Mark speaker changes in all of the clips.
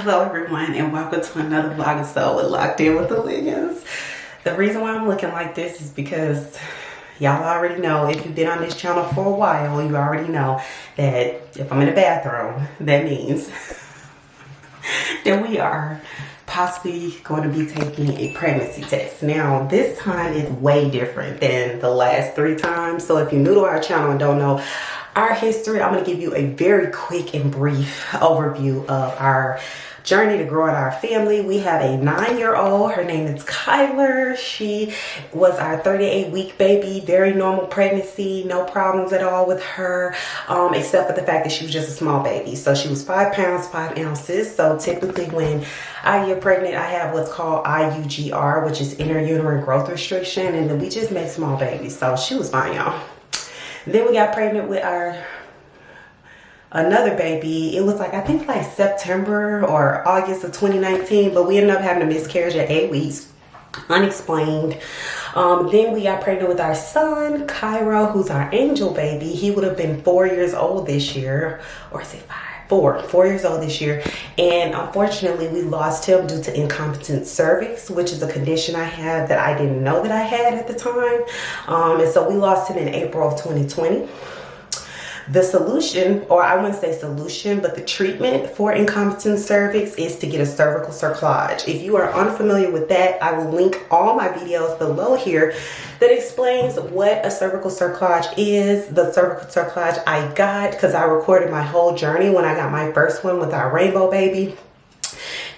Speaker 1: Hello everyone and welcome to another vlog episode with Locked In with the Liggins. The reason why I'm looking like this is because y'all already know, if you've been on this channel for a while, you already know that if I'm in the bathroom, that means that we are possibly going to be taking a pregnancy test. Now this time is way different than the last 3 times. So if you're new to our channel and don't know our history, I'm going to give you a very quick and brief overview of our journey to growing our family. We have a 9-year-old. Her name is Khyler. She was our 38-week baby. Very normal pregnancy. No problems at all with her, except for the fact that she was just a small baby. So she was 5 pounds, 5 ounces. So typically when I get pregnant, I have what's called IUGR, which is intrauterine growth restriction. And then we just make small babies. So she was fine, y'all. Then we got pregnant with another baby. It was like, I think like September or August of 2019, but we ended up having a miscarriage at 8 weeks, unexplained. Then we got pregnant with our son, Khiro, who's our angel baby. He would have been 4 years old this year, or is it 5? 4 years old this year. And unfortunately we lost him due to incompetent cervix, which is a condition I have that I didn't know that I had at the time. And so we lost him in April of 2020. The solution, or I wouldn't say solution, but the treatment for incompetent cervix is to get a cervical cerclage. If you are unfamiliar with that, I will link all my videos below here that explains what a cervical cerclage is. The cervical cerclage I got because I recorded my whole journey when I got my first one with our rainbow baby.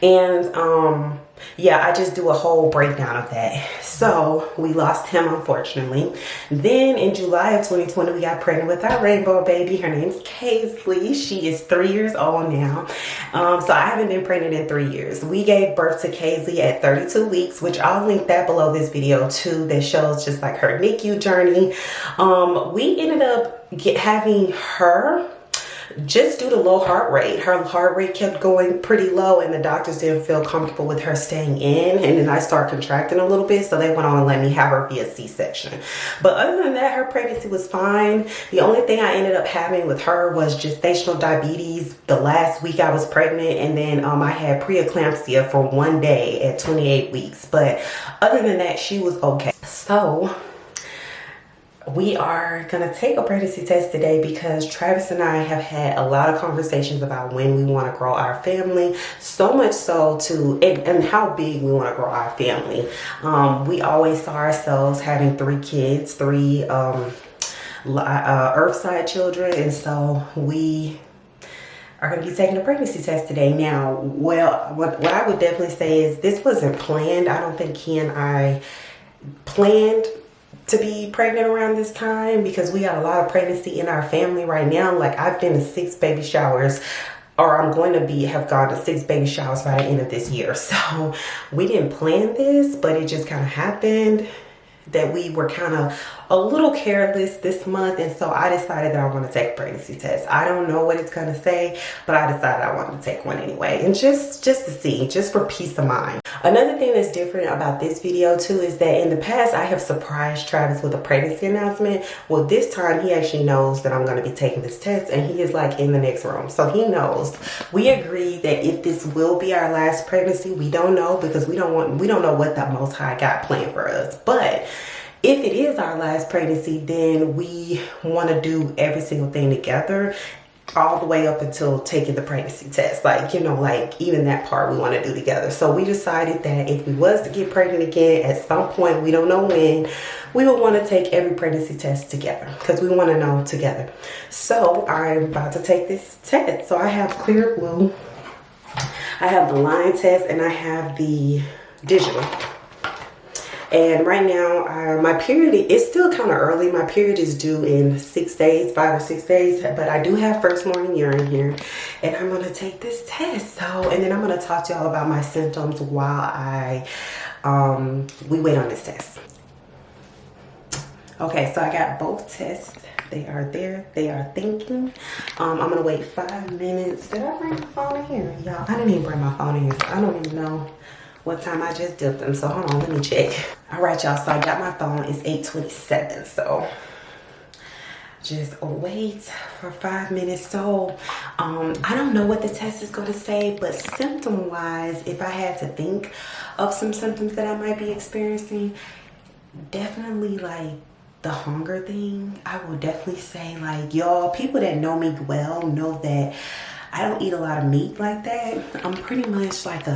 Speaker 1: And yeah, I just do a whole breakdown of that. So we lost him, unfortunately. Then in July of 2020, we got pregnant with our rainbow baby. Her name's Kaisley. She is 3 years old now. So I haven't been pregnant in 3 years. We gave birth to Kaisley at 32 weeks, which I'll link that below this video too, that shows just like her NICU journey. We ended up having her just due to low heart rate. Her heart rate kept going pretty low and the doctors didn't feel comfortable with her staying in, and then I started contracting a little bit, so they went on and let me have her via C-section. But other than that, her pregnancy was fine. The only thing I ended up having with her was gestational diabetes the last week I was pregnant, and then I had preeclampsia for 1 day at 28 weeks. But other than that, she was okay. So we are gonna take a pregnancy test today because Travis and I have had a lot of conversations about when we want to grow our family, so much so to and how big we want to grow our family. We always saw ourselves having 3 kids, 3 earthside children, and so we are going to be taking a pregnancy test today. Now, well, what I would definitely say is this wasn't planned. I don't think he and I planned to be pregnant around this time because we got a lot of pregnancy in our family right now. Like, I've been to 6 baby showers, or I'm going to have gone to 6 baby showers by the end of this year. So we didn't plan this, but it just kind of happened that we were kind of a little careless this month, and so I decided that I want to take a pregnancy test. I don't know what it's going to say, but I decided I wanted to take one anyway, and just to see, just for peace of mind. Another thing that's different about this video too is that in the past I have surprised Travis with a pregnancy announcement. Well, this time he actually knows that I'm going to be taking this test, and he is like in the next room, so he knows. We agreed that if this will be our last pregnancy, we don't know, because we don't know what the Most High got planned for us. But if it is our last pregnancy, then we want to do every single thing together, all the way up until taking the pregnancy test. Like, you know, like even that part we want to do together. So we decided that if we was to get pregnant again at some point, we don't know when, we would want to take every pregnancy test together because we want to know together. So I'm about to take this test. So I have clear blue, I have the line test, and I have the digital. And right now, my period is still kind of early. My period is due in 6 days, 5 or 6 days. But I do have first morning urine here. And I'm going to take this test. And then I'm going to talk to y'all about my symptoms while we wait on this test. Okay, so I got both tests. They are there. They are thinking. I'm going to wait 5 minutes. Did I bring my phone in here? Y'all, I didn't even bring my phone in here. So I don't even know what time I just dipped them. So hold on, let me check. All right, y'all, so I got my phone. It's 8:27. So just wait for 5 minutes. So I don't know what the test is going to say, but symptom wise, if I had to think of some symptoms that I might be experiencing, definitely like the hunger thing. I will definitely say, like, y'all, people that know me well know that I don't eat a lot of meat like that. I'm pretty much like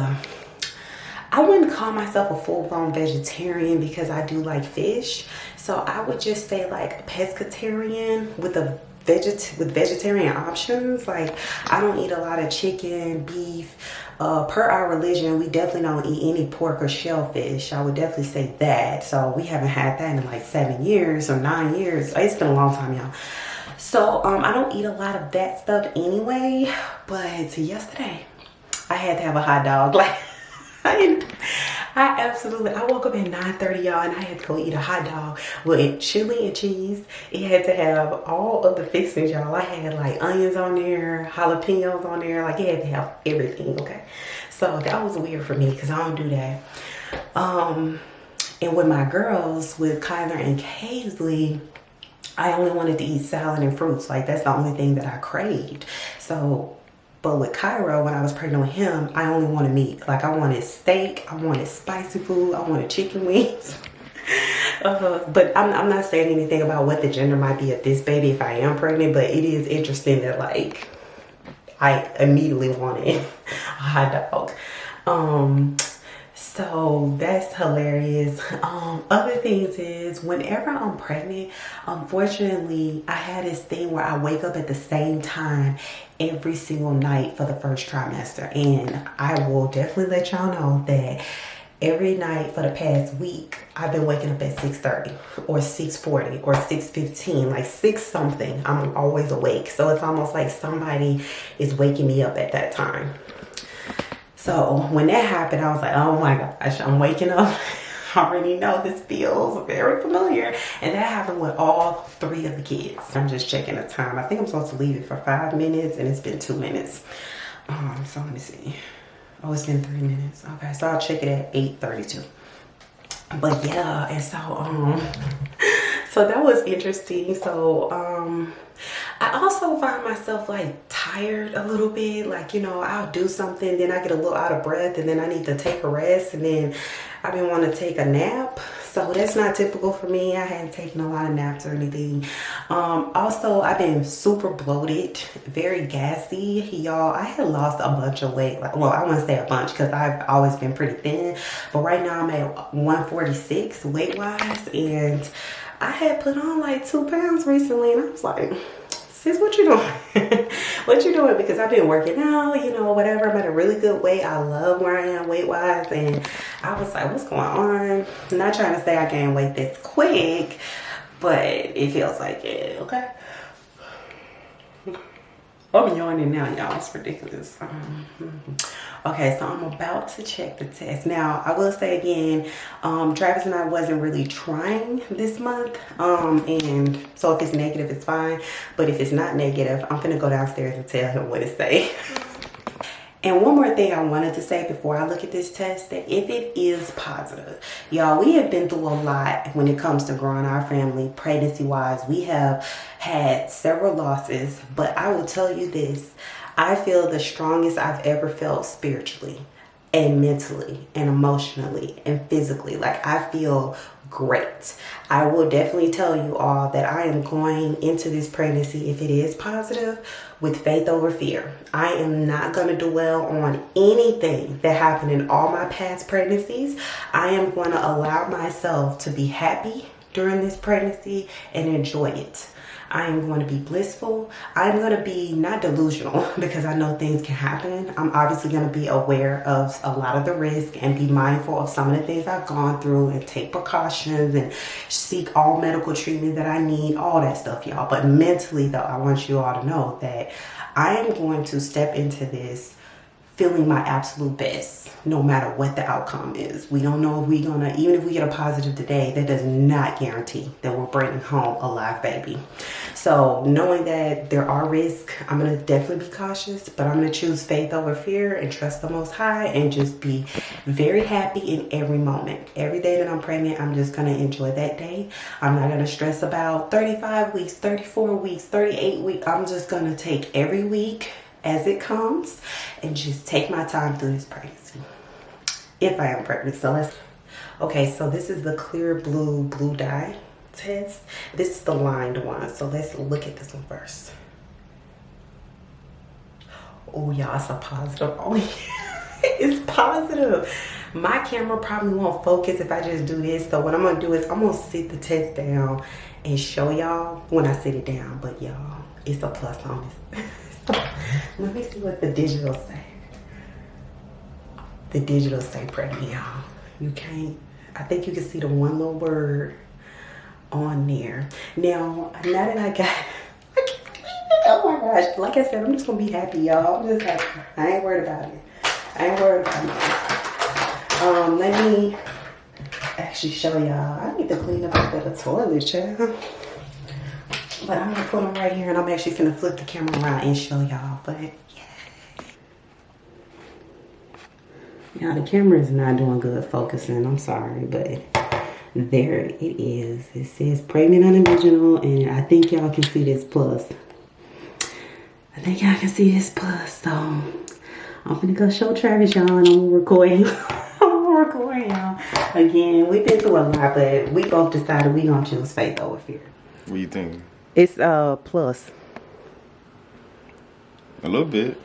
Speaker 1: I wouldn't call myself a full-blown vegetarian because I do like fish. So I would just say like a pescatarian with vegetarian options. Like, I don't eat a lot of chicken, beef. Per our religion, we definitely don't eat any pork or shellfish. I would definitely say that. So we haven't had that in like 7 years or 9 years. It's been a long time, y'all. So I don't eat a lot of that stuff anyway. But yesterday, I had to have a hot dog. Like, I woke up at 9:30, y'all, and I had to go eat a hot dog with chili and cheese. It had to have all of the fixings, y'all. I had like onions on there, jalapenos on there. Like, it had to have everything, okay? So that was weird for me because I don't do that. And with my girls, with Khyler and Kaisley, I only wanted to eat salad and fruits. Like, that's the only thing that I craved. So, but with Khiro, when I was pregnant with him, I only wanted meat. Like, I wanted steak, I wanted spicy food, I wanted chicken wings. But I'm not saying anything about what the gender might be of this baby if I am pregnant, but it is interesting that, like, I immediately wanted a hot dog. So that's hilarious. Other things is, whenever I'm pregnant, unfortunately, I had this thing where I wake up at the same time every single night for the first trimester. And I will definitely let y'all know that every night for the past week, I've been waking up at 6:30 or 6:40 or 6:15, like 6 something. I'm always awake. So it's almost like somebody is waking me up at that time. So when that happened, I was like, oh my gosh, I'm waking up. I already know this feels very familiar. And that happened with all 3 of the kids. I'm just checking the time. I think I'm supposed to leave it for 5 minutes and it's been 2 minutes. So let me see. Oh, it's been 3 minutes. Okay, so I'll check it at 8:32. But yeah, and so so that was interesting. So I also find myself like tired a little bit. Like, you know, I'll do something, then I get a little out of breath, and then I need to take a rest, and then I've been wanting to take a nap. So that's not typical for me. I hadn't taken a lot of naps or anything. Also, I've been super bloated, very gassy. Y'all, I had lost a bunch of weight. Like, well, I wouldn't say a bunch because I've always been pretty thin. But right now I'm at 146 weight-wise. And I had put on like 2 pounds recently. And I was like, sis, what you doing? What you doing? Because I've been working out, you know, whatever. I'm at a really good weight. I love where I am weight-wise. And I was like, what's going on? I'm not trying to say I gained weight this quick, but it feels like it, okay? I'm yawning now, y'all. It's ridiculous. Okay, so I'm about to check the test. Now, I will say again, Travis and I wasn't really trying this month. And so if it's negative, it's fine. But if it's not negative, I'm gonna go downstairs and tell him what it say. And one more thing I wanted to say before I look at this test, that if it is positive, y'all, we have been through a lot when it comes to growing our family, pregnancy-wise. We have had several losses, but I will tell you this, I feel the strongest I've ever felt spiritually and mentally and emotionally and physically. Like, I feel great. I will definitely tell you all that I am going into this pregnancy, if it is positive, with faith over fear. I am not going to dwell on anything that happened in all my past pregnancies. I am going to allow myself to be happy during this pregnancy and enjoy it. I am going to be blissful. I'm going to be not delusional because I know things can happen. I'm obviously going to be aware of a lot of the risk and be mindful of some of the things I've gone through and take precautions and seek all medical treatment that I need, all that stuff, y'all. But mentally, though, I want you all to know that I am going to step into this feeling my absolute best, no matter what the outcome is. We don't know if we're gonna, even if we get a positive today, that does not guarantee that we're bringing home a live baby. So knowing that there are risks, I'm gonna definitely be cautious, but I'm gonna choose faith over fear and trust the Most High and just be very happy in every moment. Every day that I'm pregnant, I'm just gonna enjoy that day. I'm not gonna stress about 35 weeks, 34 weeks, 38 weeks. I'm just gonna take every week as it comes and just take my time through this pregnancy, if I am pregnant. So okay, so this is the clear blue dye test. This is the lined one, so let's look at this one first. Oh y'all, it's a positive. Oh yeah, it's positive. My camera probably won't focus if I just do this, so what I'm gonna do is I'm gonna sit the test down and show y'all when I sit it down. But y'all, it's a plus on this. Let me see what the digital say. The digital say pregnant, y'all. You can't, I think you can see the one little word on there. Now that I got, I can't believe it. Oh my gosh. Like I said, I'm just gonna be happy, y'all. I'm just happy. I ain't worried about it. I ain't worried about it. Let me actually show y'all. I need to clean up a bit of toilet, child. But I'm gonna put them right here, and I'm actually gonna flip the camera around and show y'all. But yeah, the camera is not doing good focusing. I'm sorry, but there it is. It says pregnant unoriginal, and I think y'all can see this plus. I think y'all can see this plus. So I'm gonna go show Travis y'all, and I'm recording. I'm recording y'all again. We've been through a lot, but we both decided we gonna choose faith over fear.
Speaker 2: What do you think?
Speaker 1: It's plus.
Speaker 2: A little bit.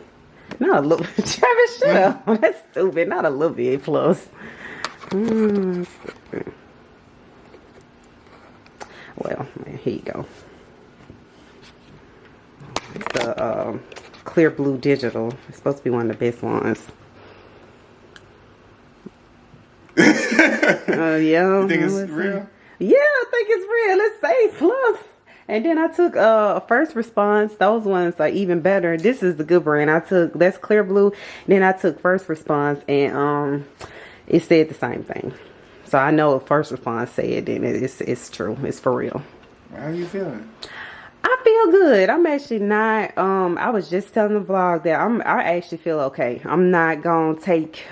Speaker 1: Not a little bit. Travis, shut up. That's stupid. Not a little bit plus. Well, man, here you go. It's the clear blue digital. It's supposed to be one of the best ones. Yeah.
Speaker 2: You think it's real?
Speaker 1: Yeah, I think it's real. Let's say plus. And then I took first response. Those ones are even better. This is the good brand. That's clear blue. Then I took first response, and it said the same thing. So I know if first response said, then it's true. It's for real.
Speaker 2: How are you feeling?
Speaker 1: I feel good. I'm actually not. I was just telling the vlog that I actually feel okay. I'm not gonna take.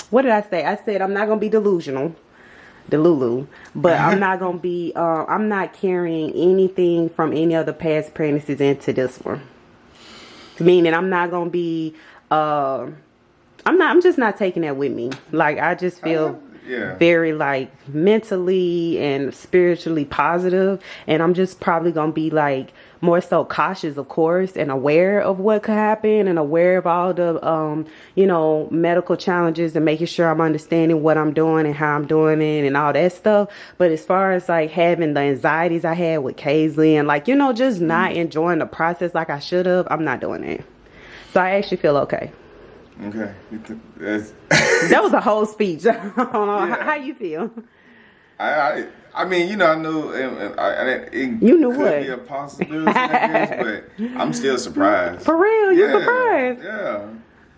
Speaker 1: What did I say? I said I'm not gonna be delusional. Delulu, but I'm not gonna be I'm not carrying anything from any other past pregnancies into this one, meaning I'm not gonna be I'm just not taking that with me. Like I just feel very like mentally and spiritually positive, and I'm just probably gonna be like more so cautious, of course, and aware of what could happen, and aware of all the you know, medical challenges, and making sure I'm understanding what I'm doing and how I'm doing it and all that stuff. But as far as like having the anxieties I had with Kaisley and like, you know, just not enjoying the process like I should have, I'm not doing it. So I actually feel okay.
Speaker 2: Okay.
Speaker 1: That was a whole speech. I don't know. Yeah. How you feel?
Speaker 2: I mean, you know, I knew it
Speaker 1: you knew
Speaker 2: could
Speaker 1: what?
Speaker 2: be a possibility, I guess, but I'm still surprised.
Speaker 1: For real? You surprised?
Speaker 2: Yeah.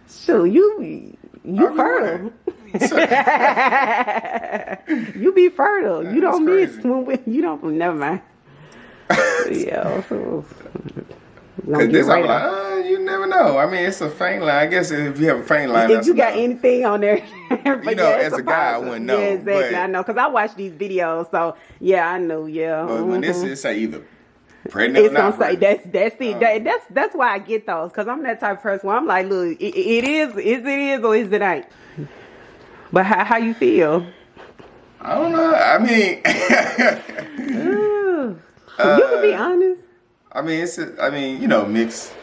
Speaker 1: Shoot, you fertile. You be fertile.
Speaker 2: That's
Speaker 1: you don't
Speaker 2: crazy.
Speaker 1: miss when you don't. Never mind. Yeah.
Speaker 2: Cause this, I'm like, you never know. I mean, it's a faint line. I guess if you have a faint line,
Speaker 1: if you got anything on there,
Speaker 2: but you know, as a guy, I wouldn't know.
Speaker 1: Yeah, exactly.
Speaker 2: But,
Speaker 1: I know, cause I watch these videos, so yeah, I know. Yeah.
Speaker 2: But when this is say either pregnant or not,
Speaker 1: say that's it. That's why I get those, cause I'm that type of person where I'm like, look, it is or is it ain't. But how you feel?
Speaker 2: I don't know. I mean,
Speaker 1: you can be honest.
Speaker 2: I mean, you know, mixed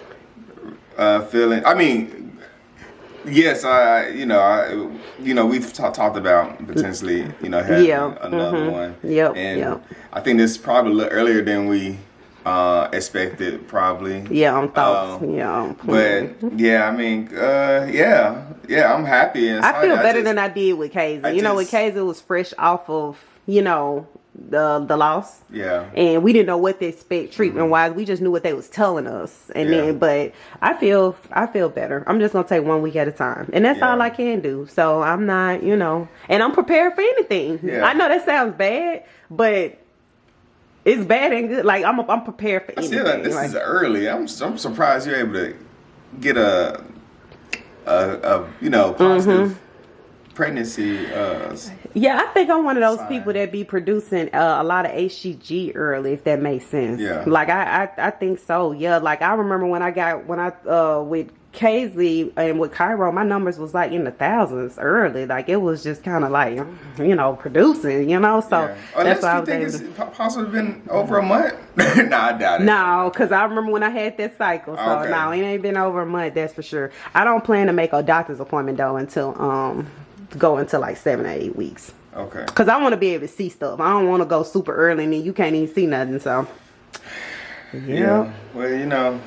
Speaker 2: feeling. I mean, yes, we've talked about potentially, you know, having another one.
Speaker 1: Yep.
Speaker 2: And I think this is probably a little earlier than we expected, probably.
Speaker 1: Yeah, on thoughts.
Speaker 2: But yeah, I mean, I'm happy. And
Speaker 1: I feel better than I did with Kaisley. You know, with Kaisley, it was fresh off of, you know, the loss.
Speaker 2: Yeah.
Speaker 1: And we didn't know what to expect treatment wise. We just knew what they was telling us. And then, but I feel better. I'm just gonna take 1 week at a time, and that's all I can do. So I'm not, you know, and I'm prepared for anything.
Speaker 2: Yeah.
Speaker 1: I know that sounds bad, but it's bad and good. Like I'm prepared for anything.
Speaker 2: I feel like this is early. I'm surprised you're able to get a you know, positive pregnancy.
Speaker 1: Yeah, I think I'm one of those people that be producing a lot of HCG early, if that makes sense.
Speaker 2: Yeah.
Speaker 1: Like I think so. Yeah. Like I remember when I with Kaisley and with Khiro, my numbers was like in the thousands early. Like it was just kind of like, you know, producing, you know. So that's why I was able to.
Speaker 2: It's possibly been over a month. Nah, I doubt it.
Speaker 1: No, because I remember when I had that cycle. So no, it ain't been over a month. That's for sure. I don't plan to make a doctor's appointment though until go into like 7 or 8 weeks.
Speaker 2: Okay.
Speaker 1: Because I want to be able to see stuff. I don't want to go super early and then you can't even see nothing. So
Speaker 2: yeah. Well, you know,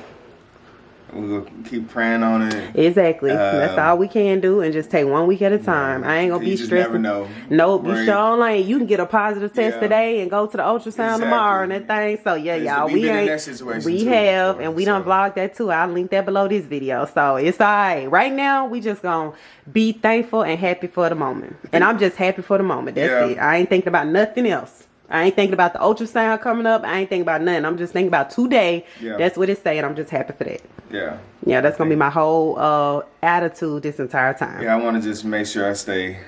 Speaker 2: we'll keep praying on it.
Speaker 1: Exactly. That's all we can do, and just take 1 week at a time. I ain't gonna be stressed.
Speaker 2: Never know.
Speaker 1: Nope, you sure ain't. You can get a positive test today and go to the ultrasound tomorrow and that thing. So yeah, y'all, we ain't. We have, and we done vlogged that too. I'll link that below this video. So it's alright. Right now, we just gonna be thankful and happy for the moment. And I'm just happy for the moment. That's it. I ain't thinking about nothing else. I ain't thinking about the ultrasound coming up. I ain't thinking about nothing. I'm just thinking about today. That's what it's saying. I'm just happy for that. Yeah, that's gonna be my whole attitude this entire time.
Speaker 2: Yeah, I want to just make sure I stay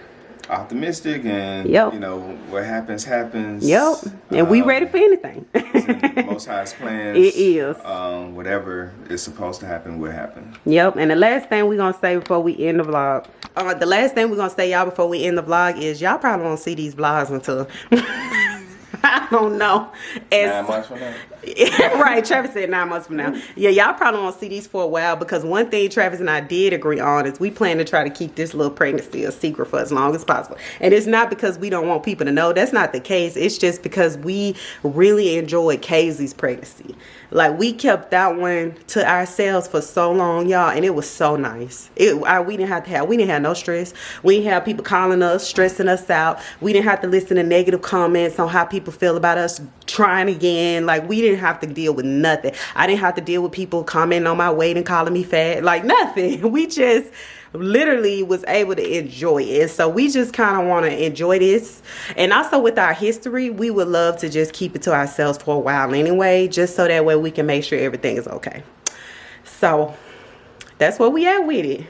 Speaker 2: optimistic and you know, what happens.
Speaker 1: And we ready for anything.
Speaker 2: The Most High's plans.
Speaker 1: It is.
Speaker 2: Whatever is supposed to happen will happen.
Speaker 1: And the last thing we're gonna say before we end the vlog. The last thing we're gonna say, y'all, before we end the vlog is y'all probably won't see these vlogs until I don't know.
Speaker 2: 9 months from now.
Speaker 1: Right, Travis said 9 months from now. Yeah, y'all probably won't see these for a while, because one thing Travis and I did agree on is we plan to try to keep this little pregnancy a secret for as long as possible. And it's not because we don't want people to know. That's not the case. It's just because we really enjoyed Kaisley's pregnancy. Like, we kept that one to ourselves for so long, y'all, and it was so nice. We didn't have no stress. We didn't have people calling us, stressing us out. We didn't have to listen to negative comments on how people feel about us trying again. Like, we didn't have to deal with nothing. I didn't have to deal with people commenting on my weight and calling me fat. Like, nothing. We just literally was able to enjoy it. So we just kind of want to enjoy this. And also with our history, we would love to just keep it to ourselves for a while anyway, just so that way we can make sure everything is okay. So that's where we at with it.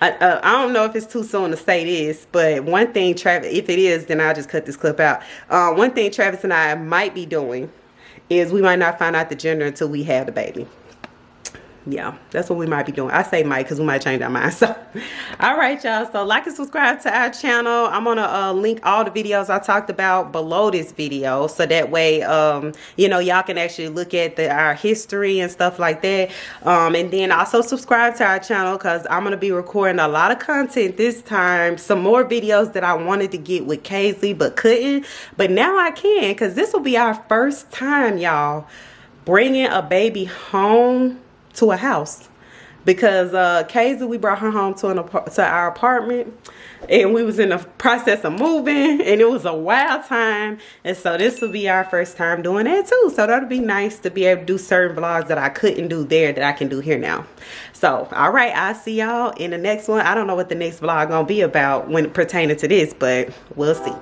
Speaker 1: I don't know if it's too soon to say this, but one thing, Travis, if it is, then I'll just cut this clip out. One thing Travis and I might be doing is we might not find out the gender until we have the baby. Yeah, that's what we might be doing. I say might because we might change our mind. So, all right, y'all. So, like and subscribe to our channel. I'm going to link all the videos I talked about below this video. So that way, you know, y'all can actually look at our history and stuff like that. And then also subscribe to our channel, because I'm going to be recording a lot of content this time. Some more videos that I wanted to get with Kaisley but couldn't. But now I can, because this will be our first time, y'all, bringing a baby home to a house. Because Kaisley, we brought her home to our apartment, and we was in the process of moving, and it was a wild time. And so this will be our first time doing that too. So that'll be nice to be able to do certain vlogs that I couldn't do there that I can do here now. So all right, I'll see y'all in the next one. I don't know what the next vlog gonna be about when pertaining to this, but we'll see.